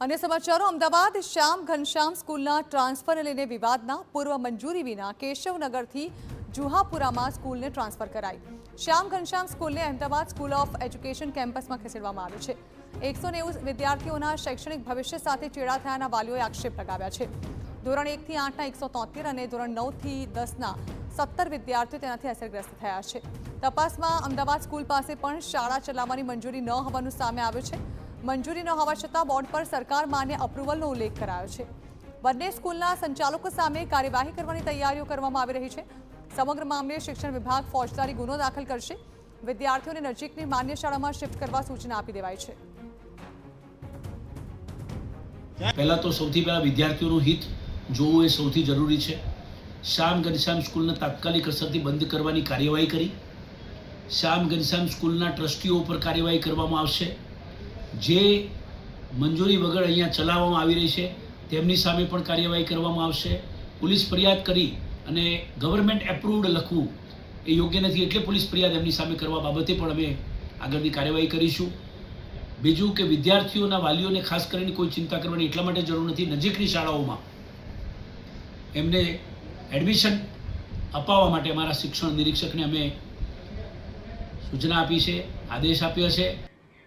अन्य समाचारों अमदावाद श्याम घनश्याम स्कूलना ट्रांसफरने लईने विवादना पूर्व मंजूरी विना केशवनगरथी जुहापुरामां स्कूलने ट्रांसफर कराई। श्याम घनश्याम स्कूलने अहमदाबाद स्कूल ऑफ एज्युकेशन केम्पसमां खसेडवामां आवी छे। 190 विद्यार्थीओना शैक्षणिक भविष्य साथे चेड़ा थयाना वालीओए आक्षेप लगाव्या छे। धोरण 1 થી 8 ના 173 અને ધોરણ 9 થી 10 ના 17 વિદ્યાર્થીઓ તેનાથી અસરગ્રસ્ત થયા છે। તપાસમાં અમદાવાદ સ્કૂલ પાસે પણ શાળા ચલાવવાની મંજૂરી ન હોવાનું સામે આવ્યું છે। મંજૂરી ન હોવા છતાં બોર્ડ પર સરકાર માન્ય અપ્રુવલનો ઉલ્લેખ કરાયો છે। બંને સ્કૂલના સંચાલકો સામે કાર્યવાહી કરવાની તૈયારીઓ કરવામાં આવી રહી છે। સમગ્ર મામલે શિક્ષણ વિભાગ ફોજદારી ગુનો દાખલ કરશે। વિદ્યાર્થીઓને નજીકની માન્ય શાળામાં શિફ્ટ કરવા સૂચના આપી દેવાઈ છે। पहला तो सौथी पहला विद्यार्थीओनुं हित जोवुं ए सौथी जरूरी है। श्याम घनश्याम स्कूलने तात्कालिक असरथी बंद करवानी कार्यवाही करी। श्याम घनश्याम स्कूलना ट्रस्टीओ पर कार्यवाही करवामां आवशे। जे मंजूरी वगर अहींया चलाववामां आवी रही छे तेमनी सामे पण कार्यवाही करवामां आवशे। पुलिस फरियाद करी अने गवर्नमेंट एप्रूव्ड लखवुं ए योग्य नथी एटले पुलिस फरियाद एमनी सामे करवा बाबते पण अमे आगळनी कार्यवाही करीशुं। बीजू के विद्यार्थीओना वालीओने खास करीने कोई चिंता करवानी એટલા માટે જરૂર નથી। નજીકની શાળાઓમાં એમને એડમિશન અપાવવા માટે અમારા શિક્ષણ નિરીક્ષકને અમે સૂચના આપી છે, આદેશ આપ્યો છે।